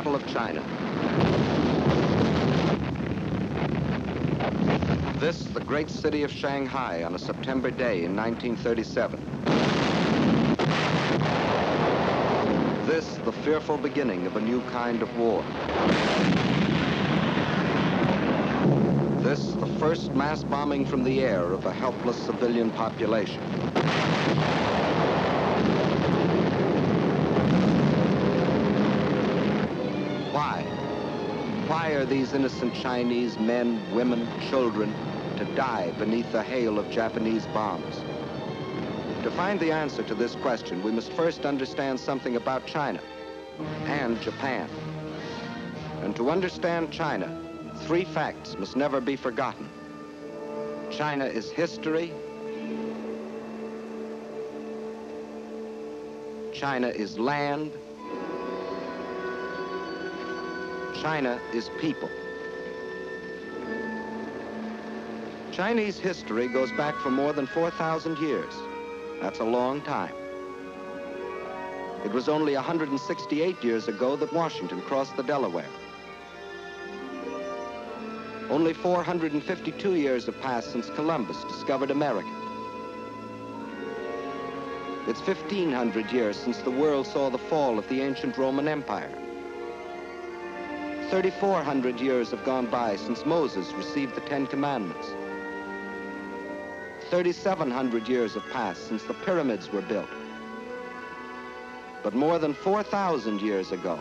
capital of China. This, the great city of Shanghai on a September day in 1937. This, the fearful beginning of a new kind of war. This, the first mass bombing from the air of a helpless civilian population. Why? Why are these innocent Chinese men, women, children to die beneath the hail of Japanese bombs? To find the answer to this question, we must first understand something about China and Japan. And to understand China, three facts must never be forgotten. China is history. China is land. China is people. Chinese history goes back for more than 4,000 years. That's a long time. It was only 168 years ago that Washington crossed the Delaware. Only 452 years have passed since Columbus discovered America. It's 1,500 years since the world saw the fall of the ancient Roman Empire. 3,400 years have gone by since Moses received the Ten Commandments. 3,700 years have passed since the pyramids were built. But more than 4,000 years ago,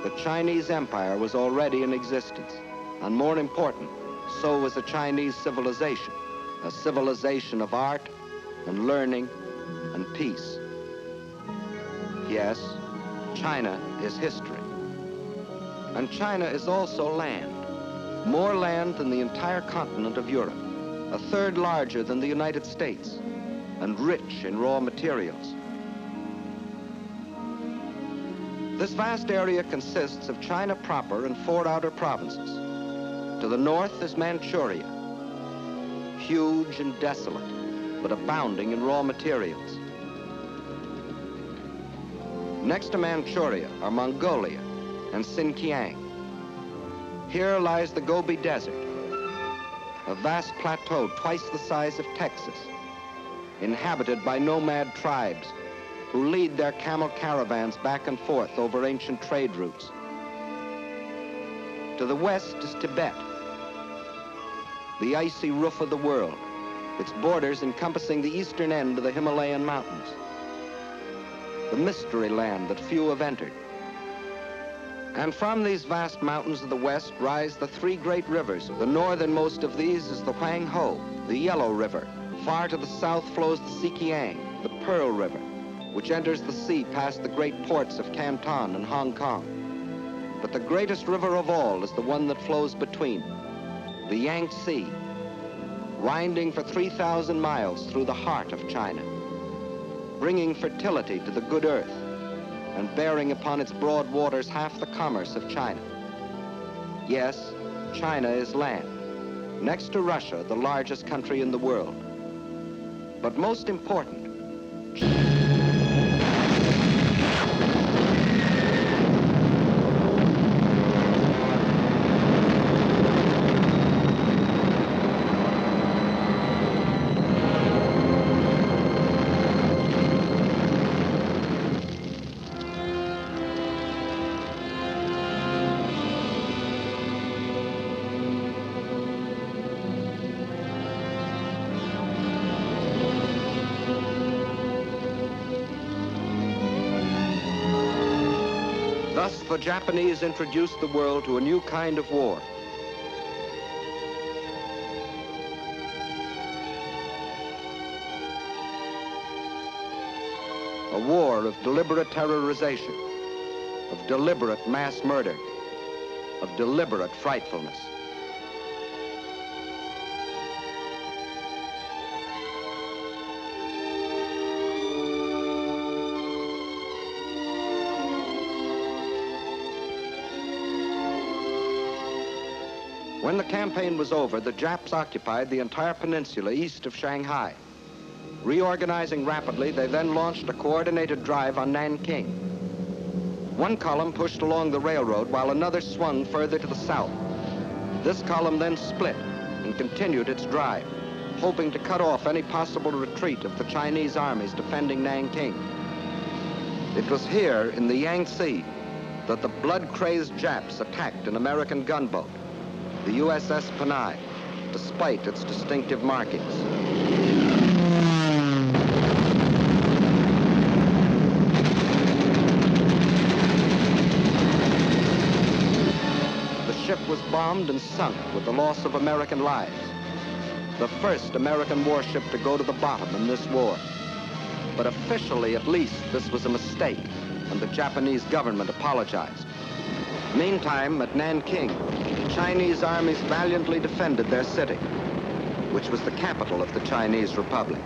the Chinese Empire was already in existence. And more important, so was a Chinese civilization, a civilization of art and learning and peace. Yes, China is history. And China is also land, more land than the entire continent of Europe, a third larger than the United States, and rich in raw materials. This vast area consists of China proper and 4 outer provinces. To the north is Manchuria, huge and desolate, but abounding in raw materials. Next to Manchuria are Mongolia and Xinjiang. Here lies the Gobi Desert, a vast plateau twice the size of Texas, inhabited by nomad tribes who lead their camel caravans back and forth over ancient trade routes. To the west is Tibet, the icy roof of the world, its borders encompassing the eastern end of the Himalayan mountains, the mystery land that few have entered. And from these vast mountains of the west rise the 3 great rivers. The northernmost of these is the Huanghe, the Yellow River. Far to the south flows the Sikiang, the Pearl River, which enters the sea past the great ports of Canton and Hong Kong. But the greatest river of all is the one that flows between, the Yangtze, winding for 3,000 miles through the heart of China, bringing fertility to the good earth, and bearing upon its broad waters half the commerce of China. Yes, China is land, next to Russia, the largest country in the world. But most important, thus, the Japanese introduced the world to a new kind of war. A war of deliberate terrorization, of deliberate mass murder, of deliberate frightfulness. When the campaign was over, the Japs occupied the entire peninsula east of Shanghai. Reorganizing rapidly, they then launched a coordinated drive on Nanking. One column pushed along the railroad while another swung further to the south. This column then split and continued its drive, hoping to cut off any possible retreat of the Chinese armies defending Nanking. It was here in the Yangtze that the blood-crazed Japs attacked an American gunboat, the USS Panay, despite its distinctive markings. The ship was bombed and sunk with the loss of American lives. The first American warship to go to the bottom in this war. But officially, at least, this was a mistake, and the Japanese government apologized. Meantime, at Nanking, the Chinese armies valiantly defended their city, which was the capital of the Chinese Republic.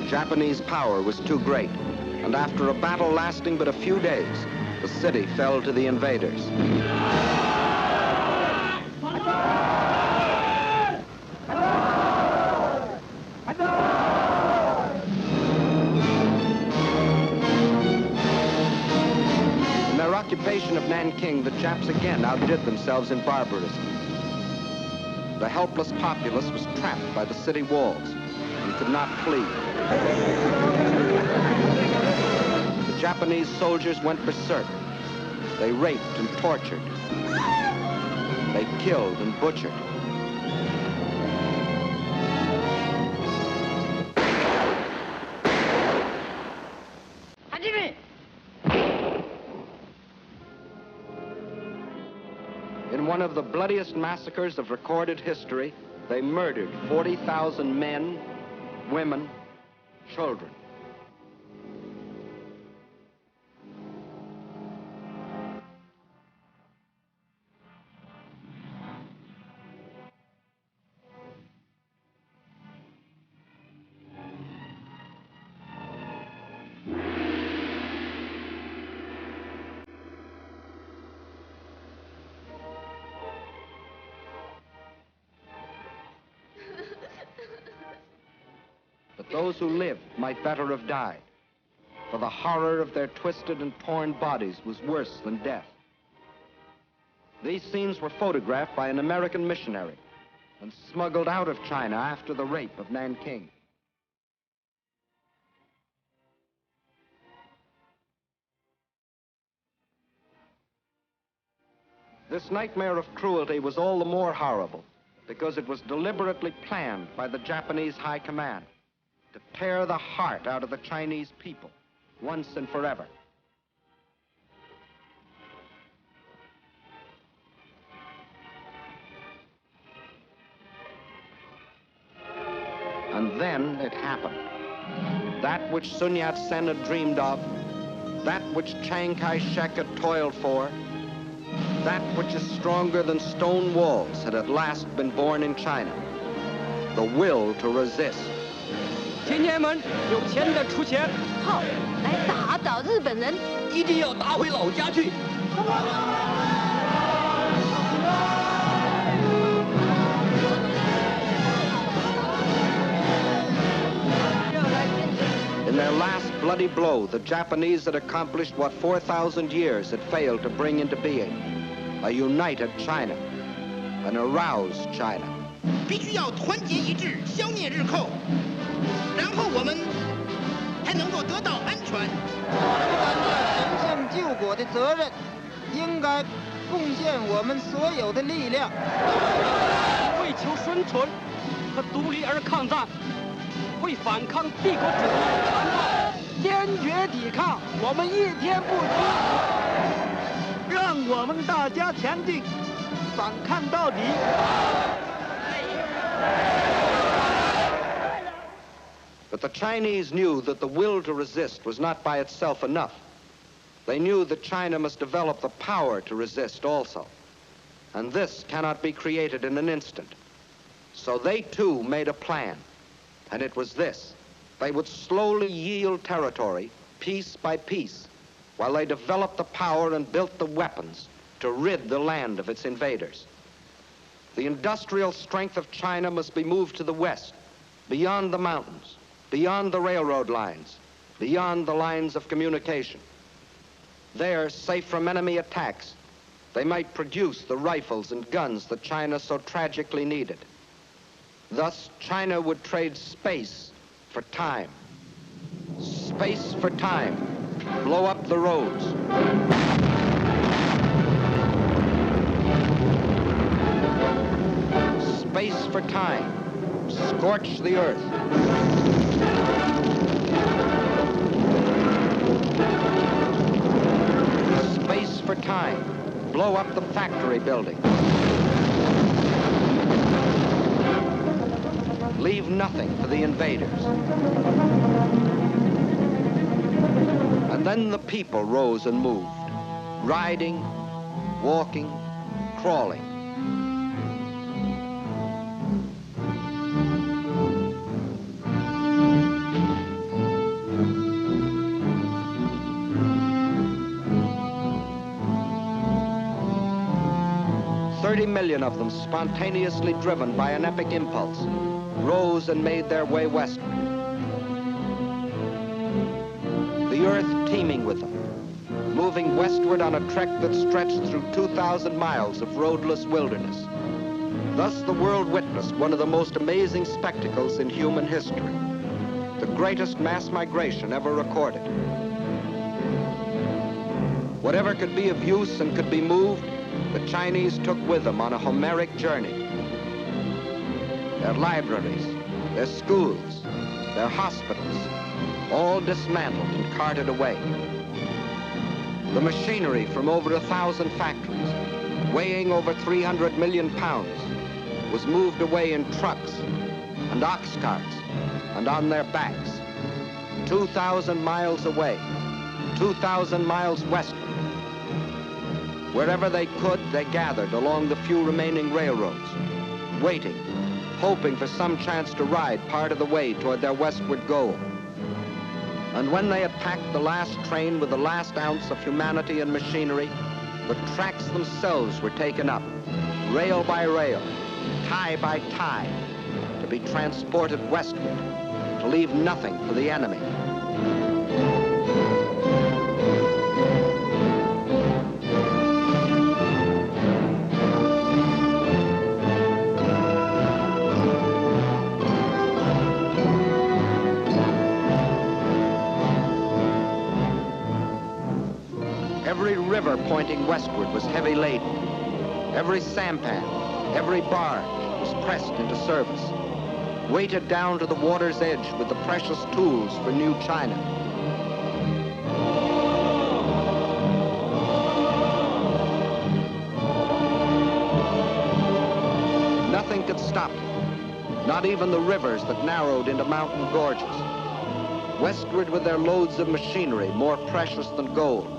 Japanese power was too great, and after a battle lasting but a few days, the city fell to the invaders. In their occupation of Nanking, the Japs again outdid themselves in barbarism. The helpless populace was trapped by the city walls and could not flee. The Japanese soldiers went berserk. They raped and tortured. They killed and butchered. In one of the bloodiest massacres of recorded history, they murdered 40,000 men, women, children. But those who lived might better have died, for the horror of their twisted and torn bodies was worse than death. These scenes were photographed by an American missionary and smuggled out of China after the rape of Nanking. This nightmare of cruelty was all the more horrible because it was deliberately planned by the Japanese High Command to tear the heart out of the Chinese people once and forever. And then it happened. That which Sun Yat-sen had dreamed of, that which Chiang Kai-shek had toiled for, that which is stronger than stone walls had at last been born in China. The will to resist. 青年们，有钱的出钱。好，来打倒日本人。一定要打回老家去。In their last bloody blow, the Japanese had accomplished what 4,000 years had failed to bring into being: a united China, an aroused China. 必须要团结一致，消灭日寇，然后我们才能够得到安全。担着神圣救国的责任，应该贡献我们所有的力量，为求生存和独立而抗战，为反抗帝国主义残暴，坚决抵抗，我们一天不停，让我们大家前进，反抗到底。But the Chinese knew that the will to resist was not by itself enough. They knew that China must develop the power to resist also. And this cannot be created in an instant. So they too made a plan. And it was this. They would slowly yield territory, piece by piece, while they developed the power and built the weapons to rid the land of its invaders. The industrial strength of China must be moved to the west, beyond the mountains, beyond the railroad lines, beyond the lines of communication. There, safe from enemy attacks, they might produce the rifles and guns that China so tragically needed. Thus, China would trade space for time. Space for time. Blow up the roads. Space for time. Scorch the earth. Space for time. Blow up the factory building. Leave nothing for the invaders. And then the people rose and moved, riding, walking, crawling. $30 million of them, spontaneously driven by an epic impulse, rose and made their way westward. The earth teeming with them, moving westward on a trek that stretched through 2,000 miles of roadless wilderness. Thus the world witnessed one of the most amazing spectacles in human history, the greatest mass migration ever recorded. Whatever could be of use and could be moved, the Chinese took with them on a Homeric journey. Their libraries, their schools, their hospitals, all dismantled and carted away. The machinery from over 1,000 factories, weighing over 300 million pounds, was moved away in trucks and ox carts and on their backs, 2,000 miles away, 2,000 miles westward. Wherever they could, they gathered along the few remaining railroads, waiting, hoping for some chance to ride part of the way toward their westward goal. And when they had packed the last train with the last ounce of humanity and machinery, the tracks themselves were taken up, rail by rail, tie by tie, to be transported westward, to leave nothing for the enemy. Every river pointing westward was heavy laden. Every sampan, every barge was pressed into service, weighted down to the water's edge with the precious tools for new China. Nothing could stop them, not even the rivers that narrowed into mountain gorges. Westward with their loads of machinery, more precious than gold.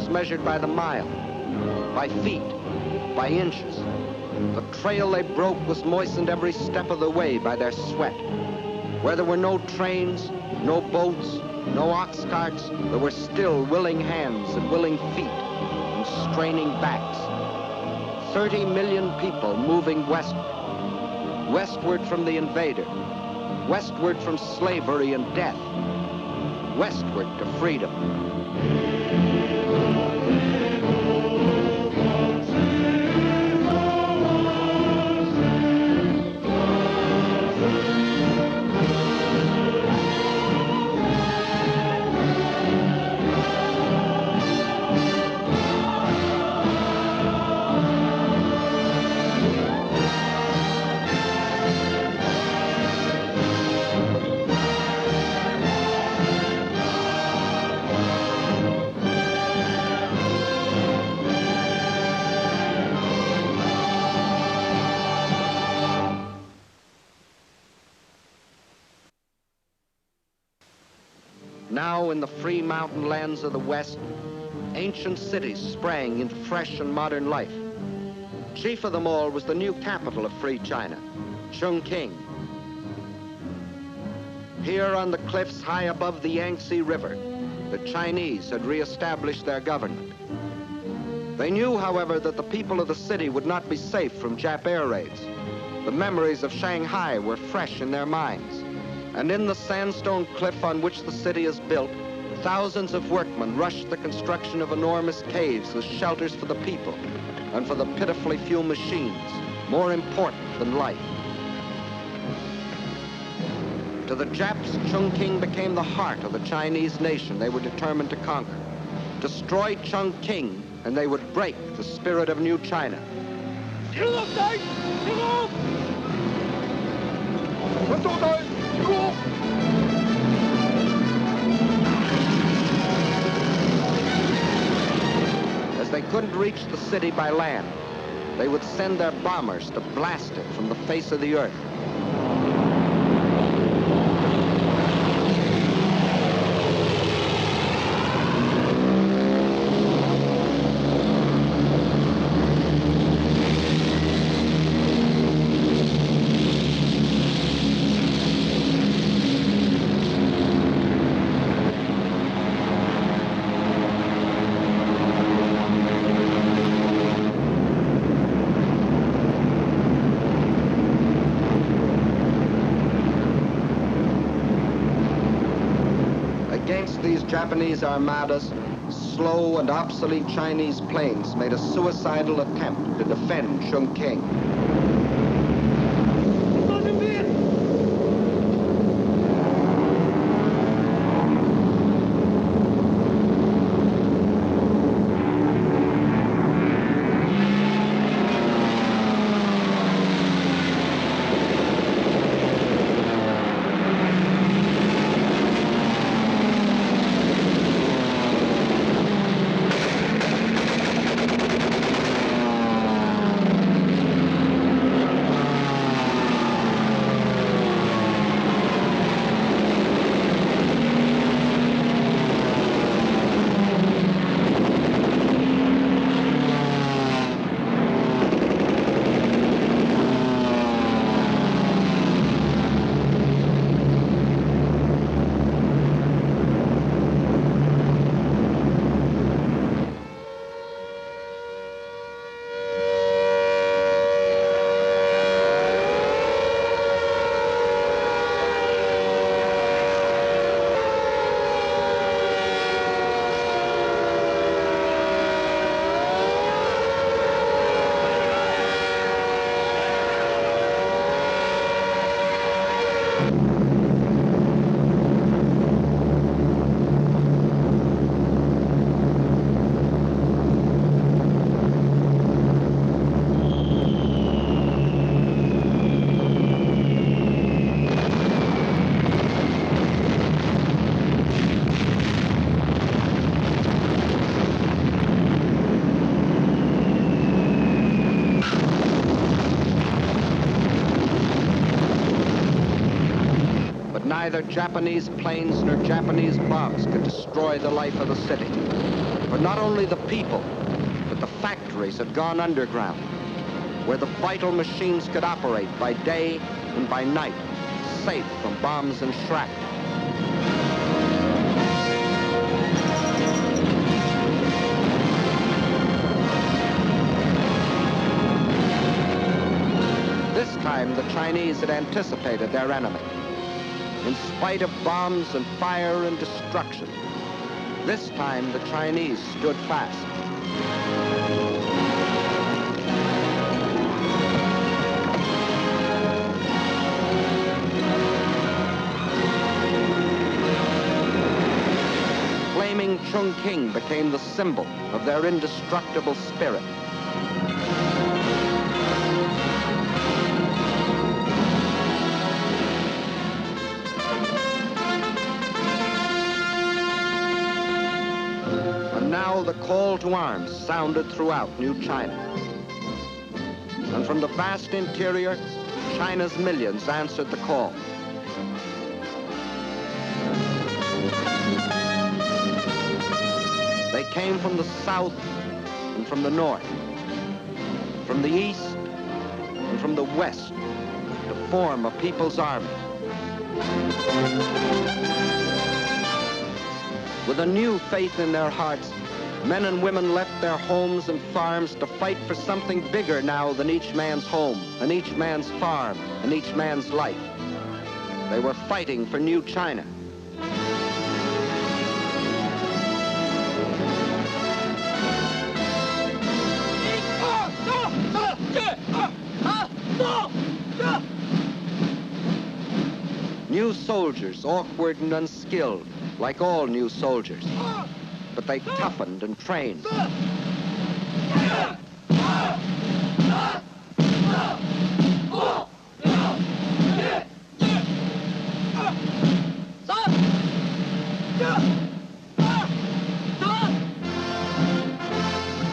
was measured by the mile, by feet, by inches. The trail they broke was moistened every step of the way by their sweat. Where there were no trains, no boats, no ox carts, there were still willing hands and willing feet and straining backs. 30 million people moving westward, westward from the invader, westward from slavery and death, westward to freedom. Now in the free mountain lands of the West, ancient cities sprang into fresh and modern life. Chief of them all was the new capital of free China, Chungking. Here on the cliffs high above the Yangtze River, the Chinese had reestablished their government. They knew, however, that the people of the city would not be safe from Jap air raids. The memories of Shanghai were fresh in their minds. And in the sandstone cliff on which the city is built, thousands of workmen rushed the construction of enormous caves as shelters for the people and for the pitifully few machines, more important than life. To the Japs, Chungking became the heart of the Chinese nation they were determined to conquer. Destroy Chungking, and they would break the spirit of New China. As they couldn't reach the city by land, they would send their bombers to blast it from the face of the earth. These Japanese armadas, slow and obsolete Chinese planes made a suicidal attempt to defend Chungking. Neither Japanese planes nor Japanese bombs could destroy the life of the city. For not only the people, but the factories had gone underground, where the vital machines could operate by day and by night, safe from bombs and shrapnel. This time, the Chinese had anticipated their enemy. In spite of bombs and fire and destruction, this time the Chinese stood fast. Flaming Chungking became the symbol of their indestructible spirit. And now the call to arms sounded throughout New China. And from the vast interior, China's millions answered the call. They came from the south and from the north, from the east and from the west, to form a people's army. With a new faith in their hearts, men and women left their homes and farms to fight for something bigger now than each man's home and each man's farm and each man's life. They were fighting for New China. New soldiers, awkward and unskilled, like all new soldiers. But they toughened and trained.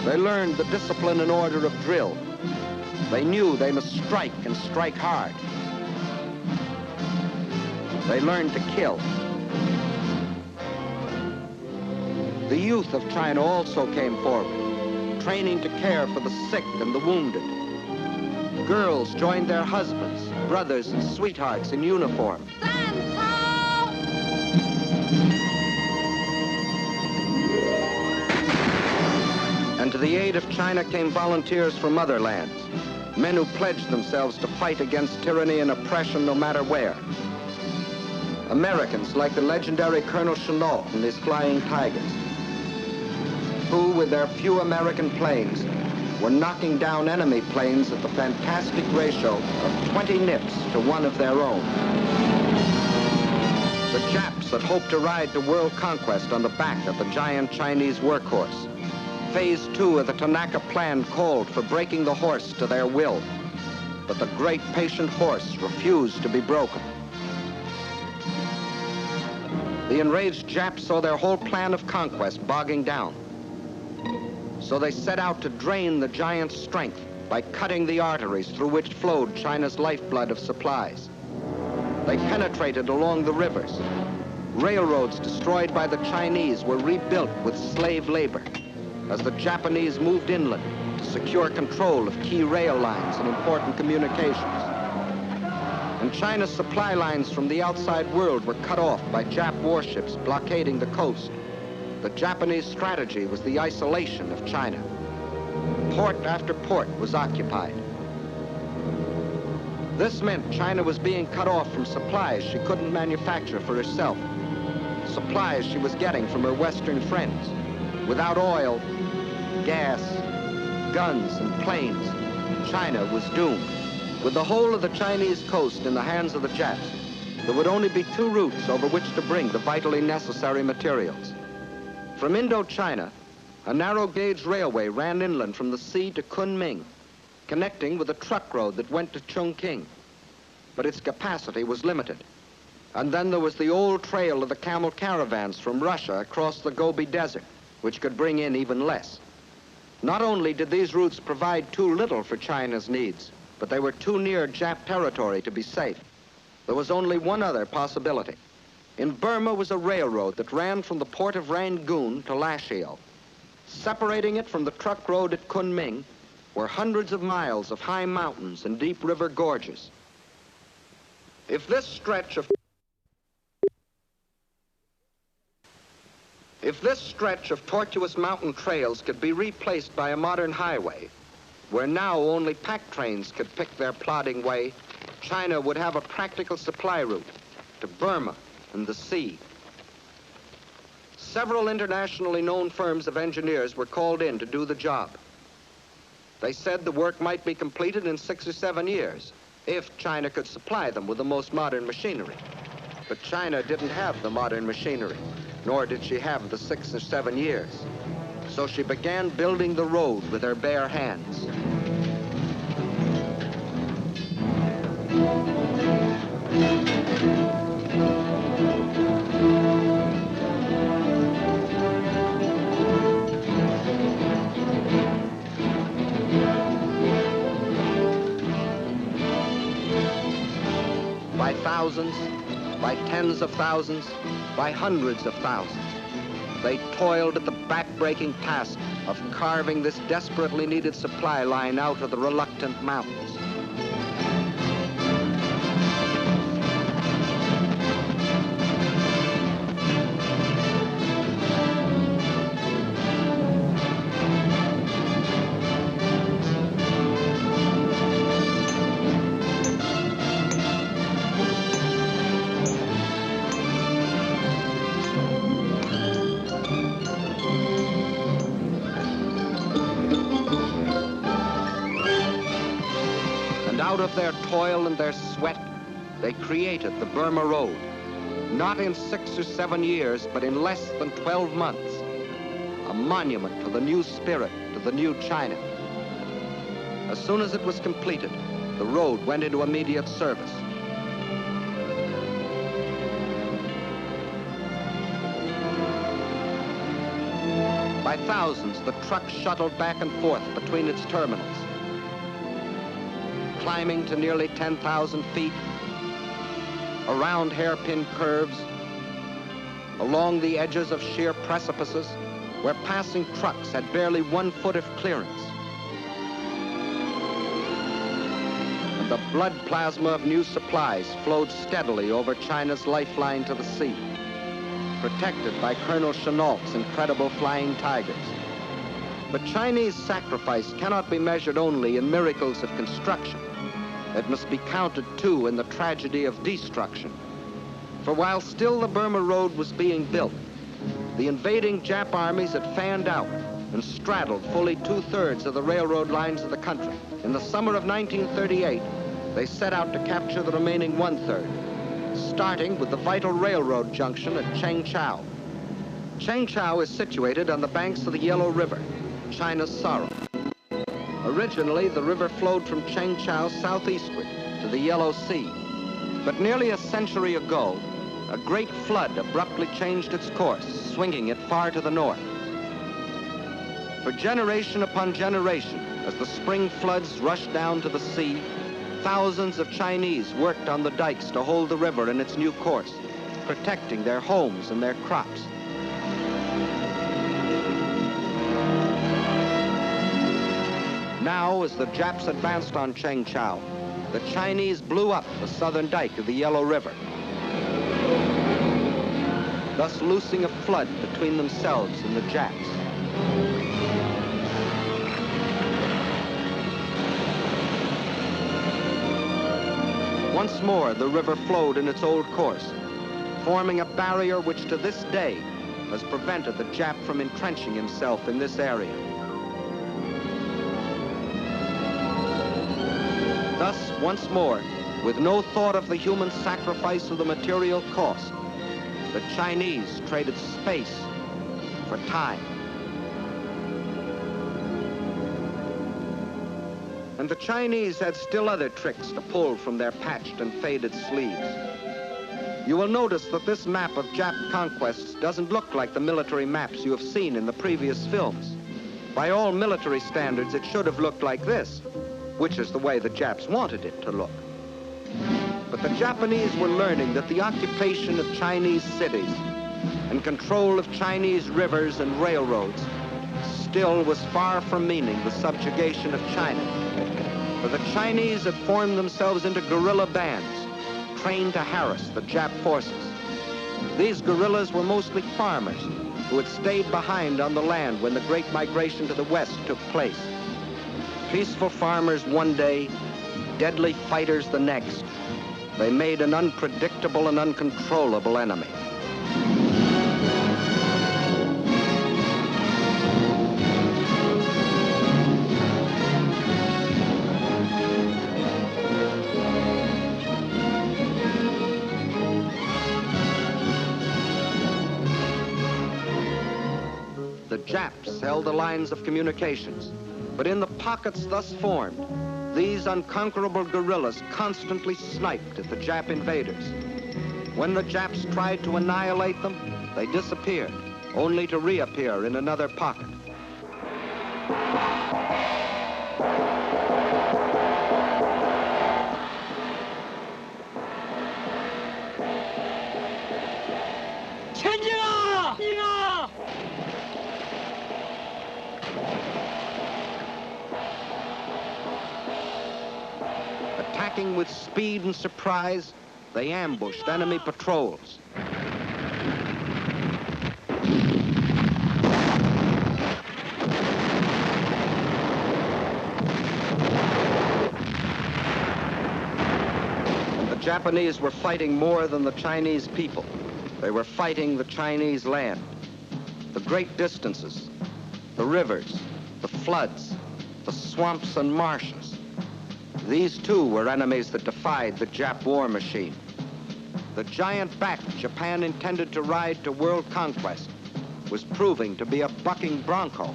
They learned the discipline and order of drill. They knew they must strike and strike hard. They learned to kill. The youth of China also came forward, training to care for the sick and the wounded. Girls joined their husbands, brothers, and sweethearts in uniform. And to the aid of China came volunteers from other lands, men who pledged themselves to fight against tyranny and oppression no matter where. Americans like the legendary Colonel Chenault and his Flying Tigers, who, with their few American planes, were knocking down enemy planes at the fantastic ratio of 20 nips to 1 of their own. The Japs had hoped to ride to world conquest on the back of the giant Chinese workhorse. Phase 2 of the Tanaka Plan called for breaking the horse to their will, but the great patient horse refused to be broken. The enraged Japs saw their whole plan of conquest bogging down. So they set out to drain the giant's strength by cutting the arteries through which flowed China's lifeblood of supplies. They penetrated along the rivers. Railroads destroyed by the Chinese were rebuilt with slave labor as the Japanese moved inland to secure control of key rail lines and important communications. And China's supply lines from the outside world were cut off by Jap warships blockading the coast. The Japanese strategy was the isolation of China. Port after port was occupied. This meant China was being cut off from supplies she couldn't manufacture for herself, supplies she was getting from her Western friends. Without oil, gas, guns, and planes, China was doomed. With the whole of the Chinese coast in the hands of the Japs, there would only be 2 routes over which to bring the vitally necessary materials. From Indochina, a narrow-gauge railway ran inland from the sea to Kunming, connecting with a truck road that went to Chungking. But its capacity was limited. And then there was the old trail of the camel caravans from Russia across the Gobi Desert, which could bring in even less. Not only did these routes provide too little for China's needs, but they were too near Jap territory to be safe. There was only one other possibility. In Burma was a railroad that ran from the port of Rangoon to Lashio. Separating it from the truck road at Kunming were hundreds of miles of high mountains and deep river gorges. If this stretch of tortuous mountain trails could be replaced by a modern highway, where now only pack trains could pick their plodding way, China would have a practical supply route to Burma and the sea. Several internationally known firms of engineers were called in to do the job. They said the work might be completed in 6 or 7 years, if China could supply them with the most modern machinery. But China didn't have the modern machinery, nor did she have the 6 or 7 years. So she began building the road with her bare hands. By thousands, by tens of thousands, by hundreds of thousands, they toiled at the back-breaking task of carving this desperately needed supply line out of the reluctant mountains. Out of their toil and their sweat, they created the Burma Road, not in 6 or 7 years, but in less than 12 months, a monument to the new spirit, to the new China. As soon as it was completed, the road went into immediate service. By thousands, the trucks shuttled back and forth between its terminals, climbing to nearly 10,000 feet, around hairpin curves, along the edges of sheer precipices, where passing trucks had barely 1 foot of clearance. And the blood plasma of new supplies flowed steadily over China's lifeline to the sea, protected by Colonel Chennault's incredible flying tigers. But Chinese sacrifice cannot be measured only in miracles of construction. It must be counted, too, in the tragedy of destruction. For while still the Burma Road was being built, the invading Jap armies had fanned out and straddled fully 2/3 of the railroad lines of the country. In the summer of 1938, they set out to capture the remaining 1/3, starting with the vital railroad junction at Chengchao. Chengchao is situated on the banks of the Yellow River, China's sorrow. Originally, the river flowed from Chengchao southeastward to the Yellow Sea. But nearly a century ago, a great flood abruptly changed its course, swinging it far to the north. For generation upon generation, as the spring floods rushed down to the sea, thousands of Chinese worked on the dikes to hold the river in its new course, protecting their homes and their crops. Now, as the Japs advanced on Chengchao, the Chinese blew up the southern dike of the Yellow River, thus loosing a flood between themselves and the Japs. Once more, the river flowed in its old course, forming a barrier which to this day has prevented the Jap from entrenching himself in this area. Thus, once more, with no thought of the human sacrifice or the material cost, the Chinese traded space for time. And the Chinese had still other tricks to pull from their patched and faded sleeves. You will notice that this map of Jap conquests doesn't look like the military maps you have seen in the previous films. By all military standards, it should have looked like this, which is the way the Japs wanted it to look. But the Japanese were learning that the occupation of Chinese cities and control of Chinese rivers and railroads still was far from meaning the subjugation of China. For the Chinese had formed themselves into guerrilla bands, trained to harass the Jap forces. These guerrillas were mostly farmers who had stayed behind on the land when the great migration to the west took place. Peaceful farmers one day, deadly fighters the next. They made an unpredictable and uncontrollable enemy. The Japs held the lines of communications, but in the pockets thus formed, these unconquerable guerrillas constantly sniped at the Jap invaders. When the Japs tried to annihilate them, they disappeared, only to reappear in another pocket. Attacking with speed and surprise, they ambushed enemy patrols. And the Japanese were fighting more than the Chinese people. They were fighting the Chinese land, the great distances, the rivers, the floods, the swamps and marshes. These too were enemies that defied the Jap war machine. The giant back Japan intended to ride to world conquest was proving to be a bucking bronco.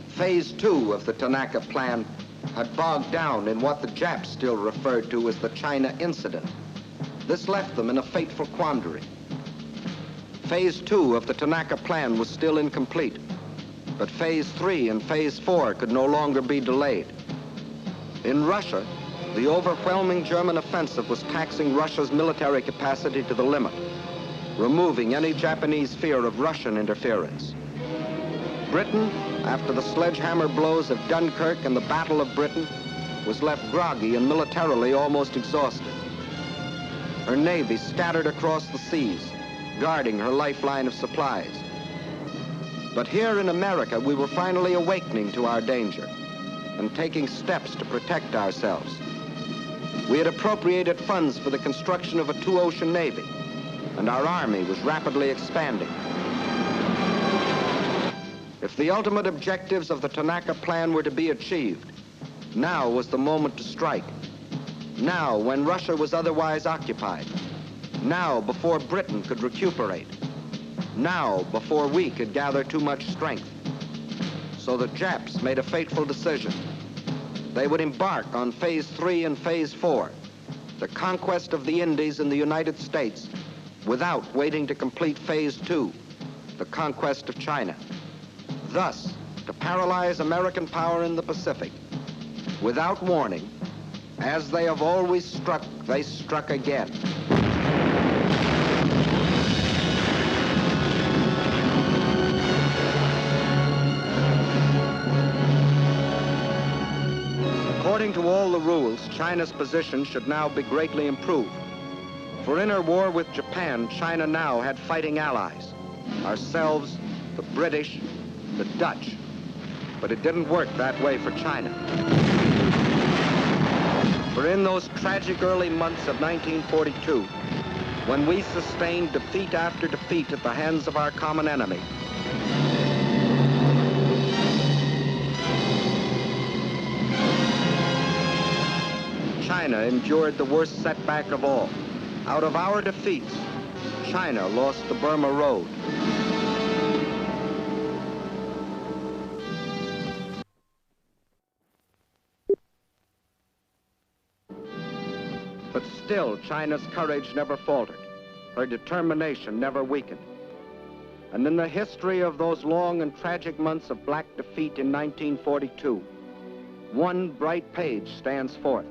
Phase 2 of the Tanaka Plan had bogged down in what the Japs still referred to as the China Incident. This left them in a fateful quandary. Phase 2 of the Tanaka Plan was still incomplete, but Phase 3 and Phase 4 could no longer be delayed. In Russia, the overwhelming German offensive was taxing Russia's military capacity to the limit, removing any Japanese fear of Russian interference. Britain, after the sledgehammer blows of Dunkirk and the Battle of Britain, was left groggy and militarily almost exhausted. Her navy scattered across the seas, guarding her lifeline of supplies. But here in America, we were finally awakening to our danger and taking steps to protect ourselves. We had appropriated funds for the construction of a two-ocean navy, and our army was rapidly expanding. If the ultimate objectives of the Tanaka Plan were to be achieved, now was the moment to strike. Now, when Russia was otherwise occupied. Now, before Britain could recuperate. Now, before we could gather too much strength. So the Japs made a fateful decision. They would embark on Phase 3 and Phase 4, the conquest of the Indies and the United States, without waiting to complete Phase 2, the conquest of China. Thus, to paralyze American power in the Pacific. Without warning, as they have always struck, they struck again. According to all the rules, China's position should now be greatly improved. For in her war with Japan, China now had fighting allies. Ourselves, the British, the Dutch. But it didn't work that way for China. For in those tragic early months of 1942, when we sustained defeat after defeat at the hands of our common enemy, China endured the worst setback of all. Out of our defeats, China lost the Burma Road. But still, China's courage never faltered. Her determination never weakened. And in the history of those long and tragic months of black defeat in 1942, one bright page stands forth.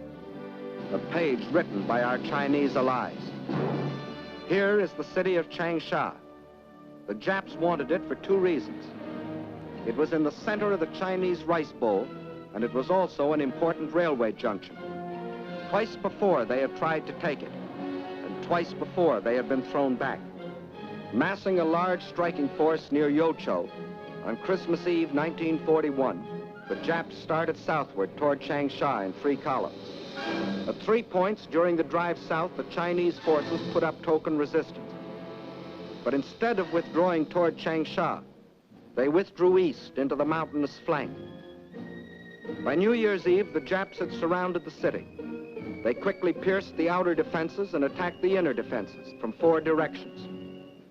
A page written by our Chinese allies. Here is the city of Changsha. The Japs wanted it for two reasons. It was in the center of the Chinese rice bowl, and it was also an important railway junction. Twice before they had tried to take it, and twice before they had been thrown back. Massing a large striking force near Yocho, on Christmas Eve 1941, the Japs started southward toward Changsha in 3 columns. At 3 points during the drive south, the Chinese forces put up token resistance. But instead of withdrawing toward Changsha, they withdrew east into the mountainous flank. By New Year's Eve, the Japs had surrounded the city. They quickly pierced the outer defenses and attacked the inner defenses from 4 directions.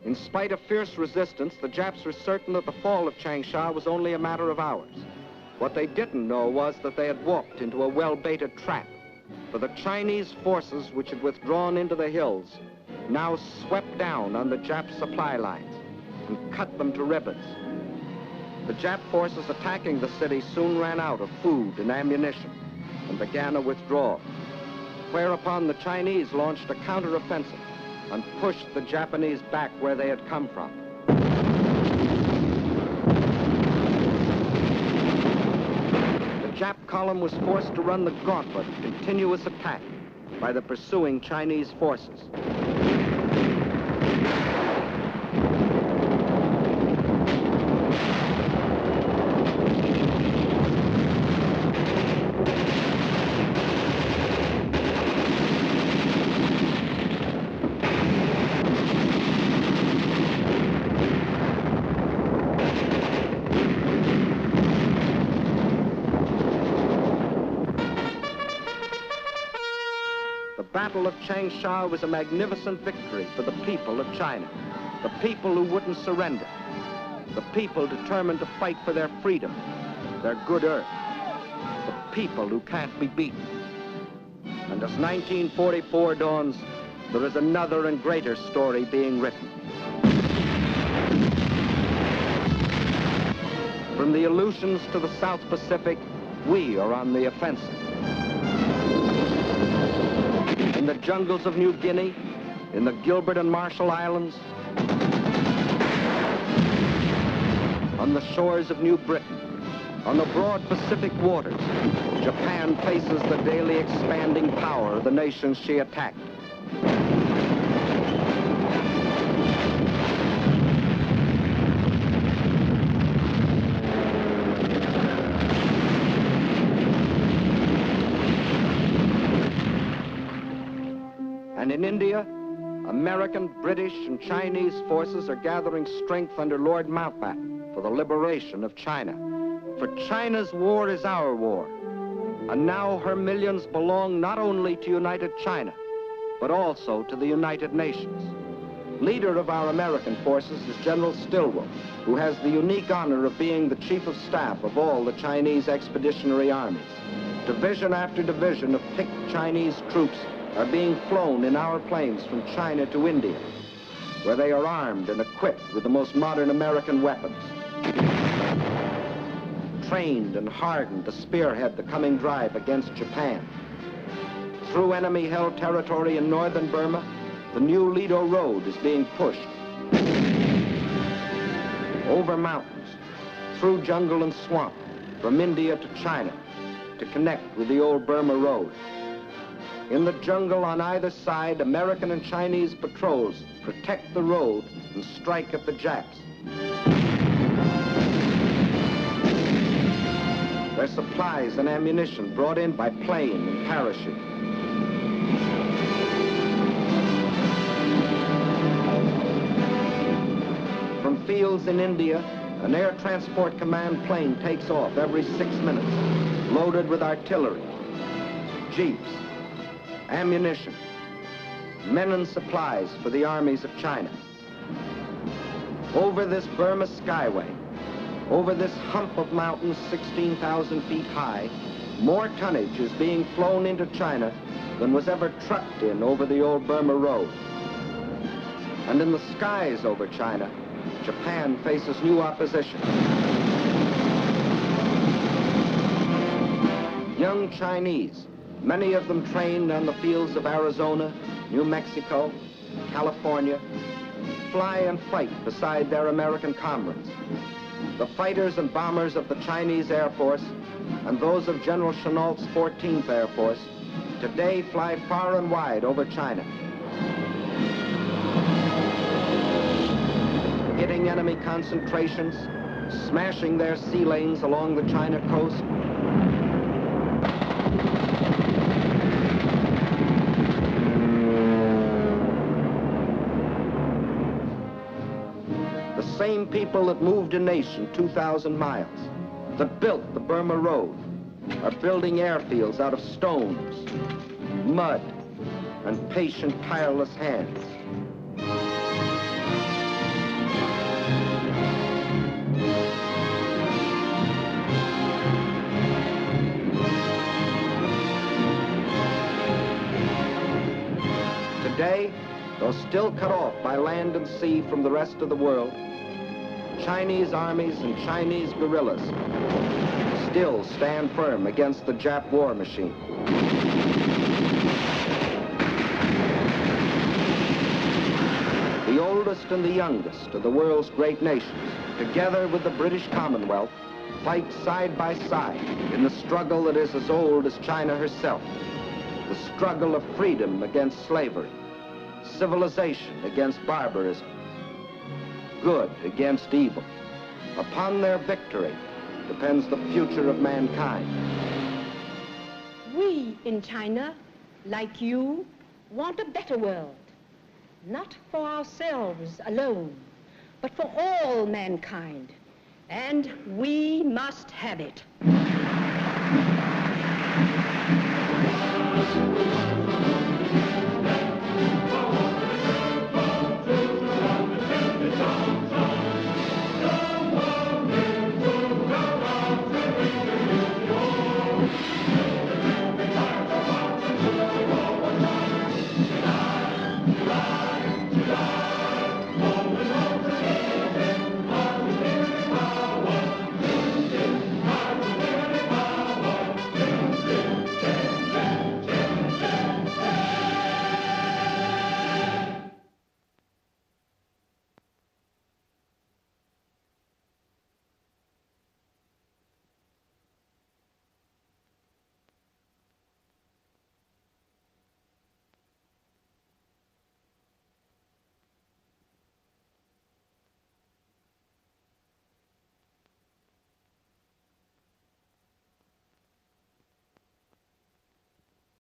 In spite of fierce resistance, the Japs were certain that the fall of Changsha was only a matter of hours. What they didn't know was that they had walked into a well-baited trap, for the Chinese forces which had withdrawn into the hills now swept down on the Jap supply lines and cut them to ribbons. The Jap forces attacking the city soon ran out of food and ammunition and began a withdrawal, whereupon the Chinese launched a counteroffensive and pushed the Japanese back where they had come from. The Jap column was forced to run the gauntlet of continuous attack by the pursuing Chinese forces. The Battle of Changsha was a magnificent victory for the people of China, the people who wouldn't surrender, the people determined to fight for their freedom, their good earth, the people who can't be beaten. And as 1944 dawns, there is another and greater story being written. From the Aleutians to the South Pacific, we are on the offensive. In the jungles of New Guinea, in the Gilbert and Marshall Islands, on the shores of New Britain, on the broad Pacific waters, Japan faces the daily expanding power of the nations she attacked. And in India, American, British, and Chinese forces are gathering strength under Lord Mountbatten for the liberation of China. For China's war is our war, and now her millions belong not only to United China, but also to the United Nations. Leader of our American forces is General Stilwell, who has the unique honor of being the chief of staff of all the Chinese expeditionary armies. Division after division of picked Chinese troops are being flown in our planes from China to India, where they are armed and equipped with the most modern American weapons, trained and hardened to spearhead the coming drive against Japan. Through enemy-held territory in northern Burma, the new Ledo Road is being pushed. Over mountains, through jungle and swamp, from India to China, to connect with the old Burma Road. In the jungle on either side, American and Chinese patrols protect the road and strike at the Japs. Their supplies and ammunition brought in by plane and parachute. From fields in India, an air transport command plane takes off every 6 minutes, loaded with artillery, jeeps, ammunition, men and supplies for the armies of China. Over this Burma skyway, over this hump of mountains 16,000 feet high, more tonnage is being flown into China than was ever trucked in over the old Burma Road. And in the skies over China, Japan faces new opposition. Young Chinese, many of them trained on the fields of Arizona, New Mexico, California, fly and fight beside their American comrades. the fighters and bombers of the Chinese Air Force and those of General Chennault's 14th Air Force today fly far and wide over China, hitting enemy concentrations, smashing their sea lanes along the China coast, the same people that moved a nation 2,000 miles, that built the Burma Road, are building airfields out of stones, mud, and patient, tireless hands. Today, though still cut off by land and sea from the rest of the world, Chinese armies and Chinese guerrillas still stand firm against the Jap war machine. The oldest and the youngest of the world's great nations, together with the British Commonwealth, fight side by side in the struggle that is as old as China herself, the struggle of freedom against slavery, civilization against barbarism, good against evil. Upon their victory depends the future of mankind. We in China, like you, want a better world. Not for ourselves alone, but for all mankind. And we must have it.